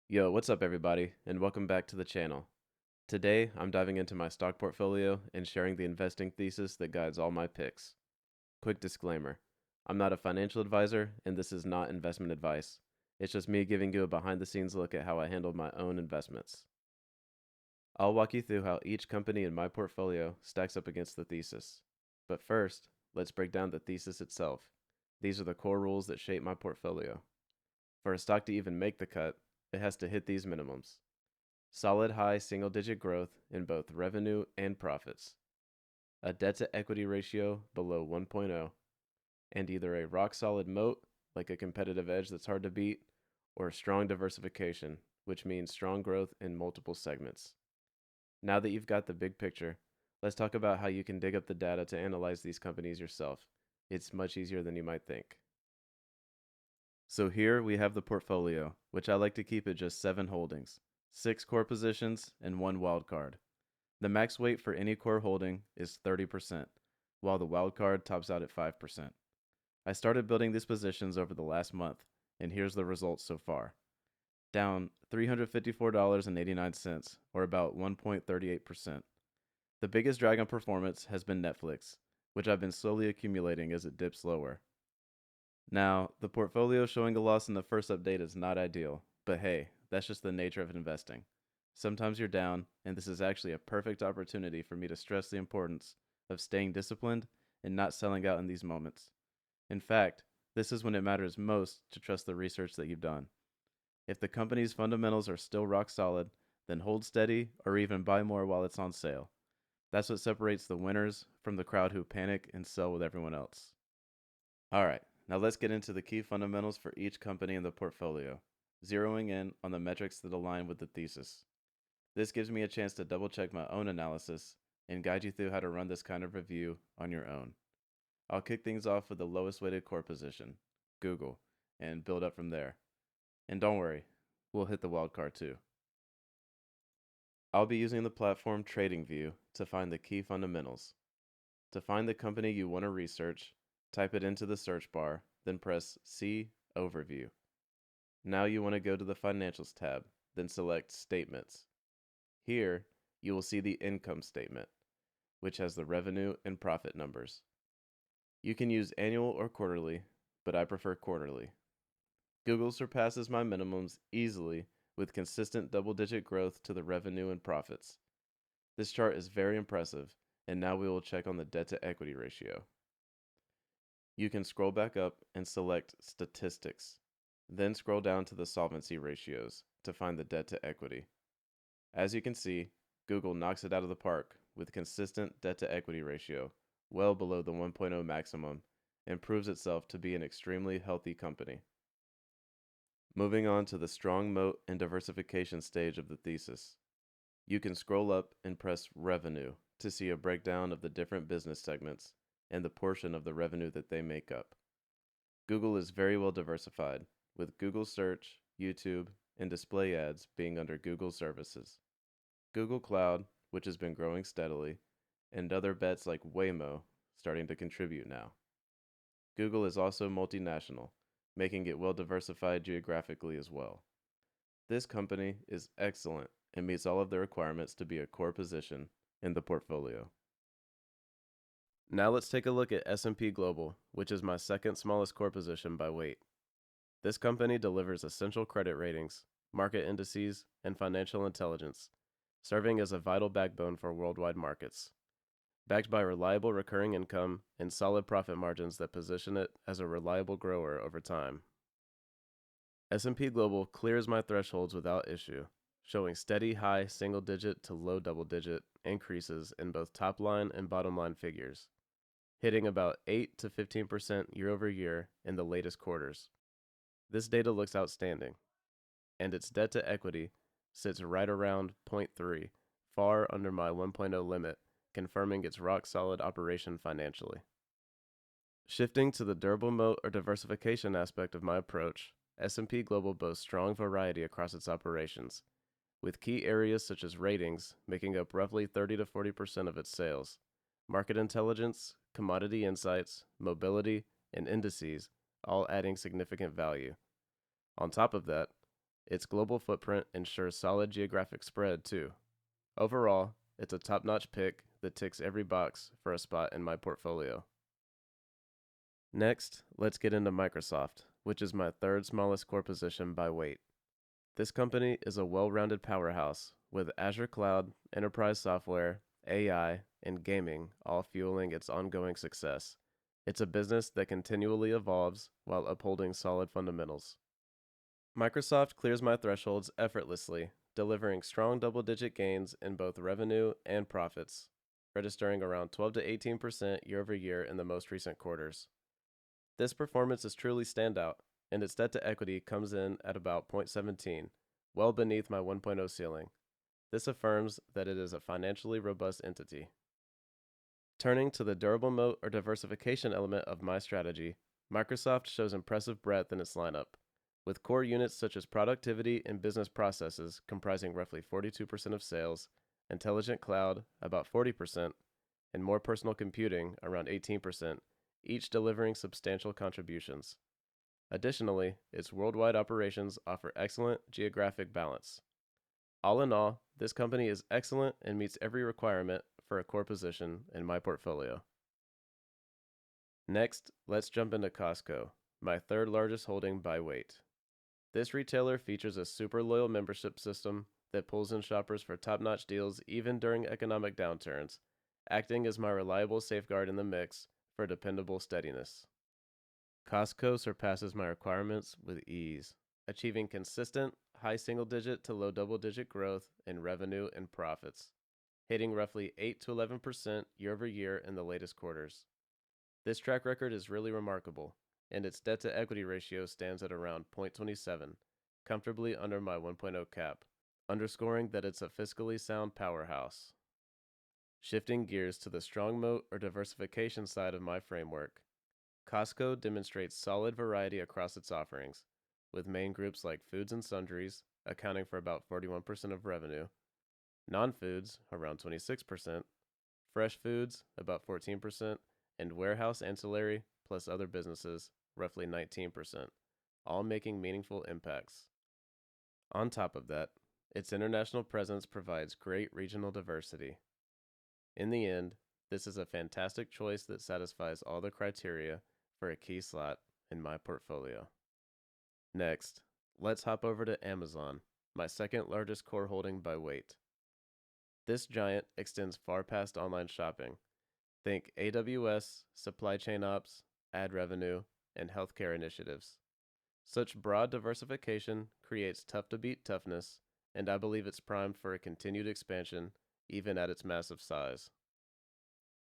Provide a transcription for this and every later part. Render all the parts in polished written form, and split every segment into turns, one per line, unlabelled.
Yo, what's up, everybody, and welcome back to the channel. Today, I'm diving into my stock portfolio and sharing the investing thesis that guides all my picks. Quick disclaimer, I'm not a financial advisor, and this is not investment advice. It's just me giving you a behind the scenes look at how I handled my own investments. I'll walk you through how each company in my portfolio stacks up against the thesis. But first, let's break down the thesis itself. These are the core rules that shape my portfolio. For a stock to even make the cut, it has to hit these minimums: solid high single digit growth in both revenue and profits, a debt to equity ratio below 1.0, and either a rock solid moat, like a competitive edge that's hard to beat, or strong diversification, which means strong growth in multiple segments. Now that you've got the big picture, let's talk about how you can dig up the data to analyze these companies yourself. It's much easier than you might think. So here we have the portfolio, which I like to keep at just 7 holdings, 6 core positions, and 1 wild card. The max weight for any core holding is 30%, while the wild card tops out at 5%. I started building these positions over the last month, and here's the results so far. Down $354.89, or about 1.38%. The biggest drag on performance has been Netflix, which I've been slowly accumulating as it dips lower. Now, the portfolio showing a loss in the first update is not ideal, but hey, that's just the nature of investing. Sometimes you're down, and this is actually a perfect opportunity for me to stress the importance of staying disciplined and not selling out in these moments. In fact, this is when it matters most to trust the research that you've done. If the company's fundamentals are still rock solid, then hold steady or even buy more while it's on sale. That's what separates the winners from the crowd who panic and sell with everyone else. Alright, now let's get into the key fundamentals for each company in the portfolio, zeroing in on the metrics that align with the thesis. This gives me a chance to double check my own analysis and guide you through how to run this kind of review on your own. I'll kick things off with the lowest weighted core position, Google, and build up from there. And don't worry, we'll hit the wild card too. I'll be using the platform TradingView to find the key fundamentals. To find the company you want to research, type it into the search bar, then press See Overview. Now you want to go to the Financials tab, then select Statements. Here, you will see the income statement, which has the revenue and profit numbers. You can use annual or quarterly, but I prefer quarterly. Google surpasses my minimums easily with consistent double-digit growth to the revenue and profits. This chart is very impressive, and now we will check on the debt to equity ratio. You can scroll back up and select Statistics, then scroll down to the solvency ratios to find the debt to equity. As you can see, Google knocks it out of the park with consistent debt to equity ratio, well below the 1.0 maximum, and proves itself to be an extremely healthy company. Moving on to the strong moat and diversification stage of the thesis. You can scroll up and press Revenue to see a breakdown of the different business segments and the portion of the revenue that they make up. Google is very well diversified, with Google Search, YouTube, and display ads being under Google Services. Google Cloud, which has been growing steadily, and other bets like Waymo starting to contribute now. Google is also multinational, making it well diversified geographically as well. This company is excellent and meets all of the requirements to be a core position in the portfolio. Now let's take a look at S&P Global, which is my second smallest core position by weight. This company delivers essential credit ratings, market indices, and financial intelligence, serving as a vital backbone for worldwide markets. Backed by reliable recurring income and solid profit margins that position it as a reliable grower over time. S&P Global clears my thresholds without issue, showing steady high single-digit to low double-digit increases in both top-line and bottom-line figures, hitting about 8 to 15% year over year in the latest quarters. This data looks outstanding, and its debt to equity sits right around 0.3, far under my 1.0 limit, confirming its rock-solid operation financially. Shifting to the durable moat or diversification aspect of my approach, S&P Global boasts strong variety across its operations, with key areas such as ratings making up roughly 30 to 40% of its sales, market intelligence, commodity insights, mobility, and indices all adding significant value. On top of that,
Its global footprint ensures solid geographic spread, too. Overall, it's a top-notch pick that ticks every box for a spot in my portfolio. Next, let's get into Microsoft, which is my third smallest core position by weight. This company is a well-rounded powerhouse, with Azure Cloud, enterprise software, AI, and gaming all fueling its ongoing success. It's a business that continually evolves while upholding solid fundamentals. Microsoft clears my thresholds effortlessly, delivering strong double-digit gains in both revenue and profits, registering around 12 to 18% year over year in the most recent quarters. This performance is truly standout, and its debt to equity comes in at about 0.17, well beneath my 1.0 ceiling. This affirms that it is a financially robust entity. Turning to the durable moat or diversification element of my strategy, Microsoft shows impressive breadth in its lineup, with core units such as productivity and business processes comprising roughly 42% of sales, intelligent cloud about 40%, and more personal computing around 18%, each delivering substantial contributions. Additionally, its worldwide operations offer excellent geographic balance. All in all, this company is excellent and meets every requirement for a core position in my portfolio. Next, let's jump into Costco, my third largest holding by weight. This retailer features a super loyal membership system that pulls in shoppers for top-notch deals even during economic downturns, acting as my reliable safeguard in the mix for dependable steadiness. Costco surpasses my requirements with ease, achieving consistent high single-digit to low double-digit growth in revenue and profits, hitting roughly 8 to 11% year over year in the latest quarters. This track record is really remarkable, and its debt to equity ratio stands at around 0.27, comfortably under my 1.0 cap, underscoring that it's a fiscally sound powerhouse. Shifting gears to the strong moat or diversification side of my framework, Costco demonstrates solid variety across its offerings, with main groups like foods and sundries accounting for about 41% of revenue, non-foods around 26%, fresh foods about 14%, and warehouse ancillary plus other businesses roughly 19%, all making meaningful impacts. On top of that, its international presence provides great regional diversity. In the end, this is a fantastic choice that satisfies all the criteria for a key slot in my portfolio. Next, let's hop over to Amazon, my second largest core holding by weight. This giant extends far past online shopping. Think AWS, supply chain ops, ad revenue, and healthcare initiatives. Such broad diversification creates tough to beat toughness, and I believe it's primed for a continued expansion even at its massive size.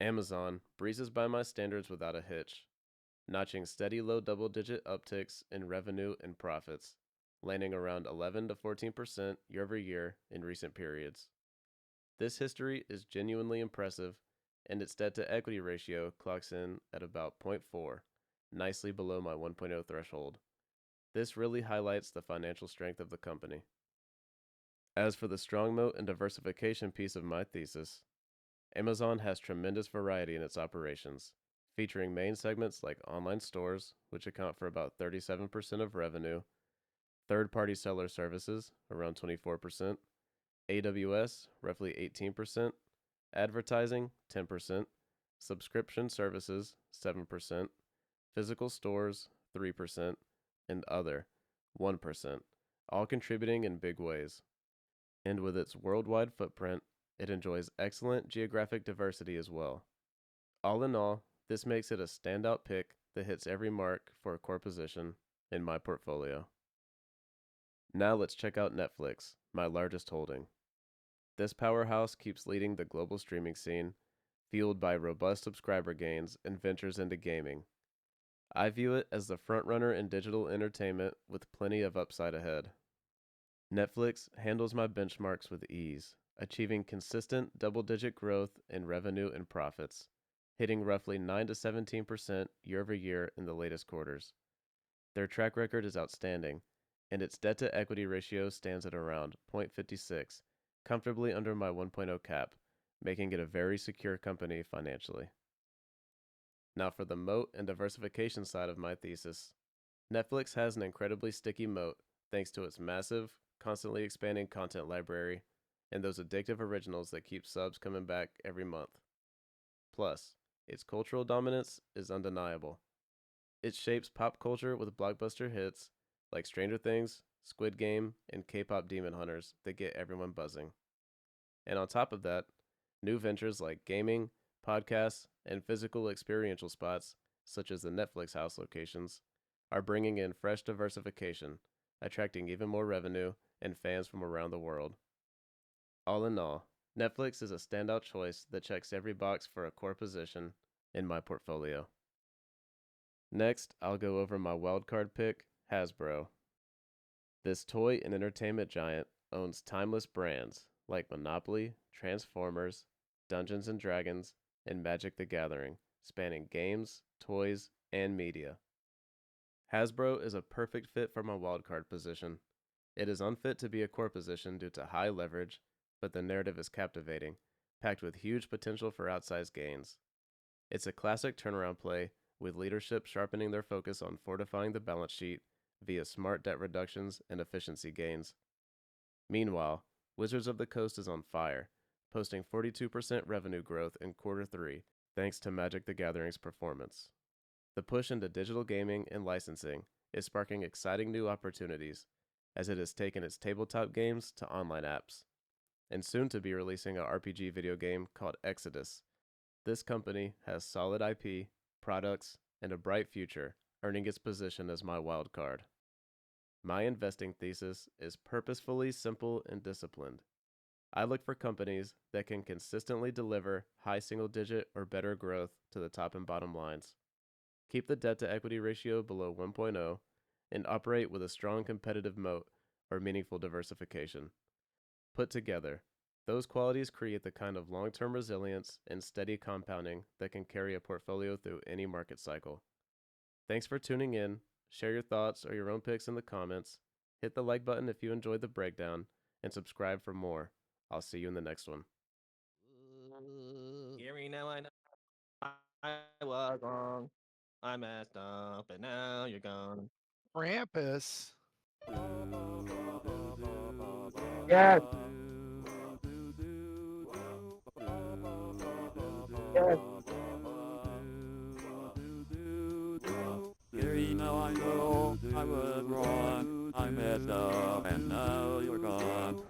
Amazon breezes by my standards without a hitch, notching steady low double-digit upticks in revenue and profits, landing around 11 to 14% year over year in recent periods. This history is genuinely impressive, and its debt to equity ratio clocks in at about 0.4, nicely below my 1.0 threshold. This really highlights the financial strength of the company. As for the strong moat and diversification piece of my thesis, Amazon has tremendous variety in its operations, featuring main segments like online stores, which account for about 37% of revenue, third-party seller services, around 24%, AWS, roughly 18%, advertising, 10%, subscription services, 7%, physical stores, 3%, and other, 1%, all contributing in big ways. And with its worldwide footprint, it enjoys excellent geographic diversity as well. All in all, this makes it a standout pick that hits every mark for a core position in my portfolio. Now let's check out Netflix, my largest holding. This powerhouse keeps leading the global streaming scene, fueled by robust subscriber gains and ventures into gaming. I view it as the frontrunner in digital entertainment with plenty of upside ahead. Netflix handles my benchmarks with ease, achieving consistent double-digit growth in revenue and profits, hitting roughly 9 to 17% year over year in the latest quarters. Their track record is outstanding, and its debt to equity ratio stands at around 0.56, comfortably under my 1.0 cap, making it a very secure company financially. Now for the moat and diversification side of my thesis. Netflix has an incredibly sticky moat thanks to its massive, constantly expanding content library and those addictive originals that keep subs coming back every month. Plus, its cultural dominance is undeniable. It shapes pop culture with blockbuster hits like Stranger Things, Squid Game, and K-pop Demon Hunters that get everyone buzzing. And on top of that, new ventures like gaming, podcasts, and physical experiential spots, such as the Netflix house locations, are bringing in fresh diversification, attracting even more revenue and fans from around the world. All in all, Netflix is a standout choice that checks every box for a core position in my portfolio. Next, I'll go over my wildcard pick, Hasbro. This toy and entertainment giant owns timeless brands like Monopoly, Transformers, Dungeons and Dragons, and Magic the Gathering, spanning games, toys, and media. Hasbro is a perfect fit for my wildcard position. It is unfit to be a core position due to high leverage, but the narrative is captivating, packed with huge potential for outsized gains. It's a classic turnaround play, with leadership sharpening their focus on fortifying the balance sheet via smart debt reductions and efficiency gains. Meanwhile, Wizards of the Coast is on fire, posting 42% revenue growth in Q3 thanks to Magic the Gathering's performance. The push into digital gaming and licensing is sparking exciting new opportunities, as it has taken its tabletop games to online apps, and soon to be releasing an RPG video game called Exodus. This company has solid IP, products, and a bright future, earning its position as my wild card. My investing thesis is purposefully simple and disciplined. I look for companies that can consistently deliver high single-digit or better growth to the top and bottom lines, keep the debt-to-equity ratio below 1.0, and operate with a strong competitive moat or meaningful diversification. Put together, those qualities create the kind of long-term resilience and steady compounding that can carry a portfolio through any market cycle. Thanks for tuning in. Share your thoughts or your own picks in the comments. Hit the like button if you enjoyed the breakdown, and subscribe for more. I'll see you in the next one.
Gary, now I know I was wrong. I messed up, and now you're gone.
Krampus.
Yes. Yes.
Gary, now I know I was wrong. I messed up and now you're gone.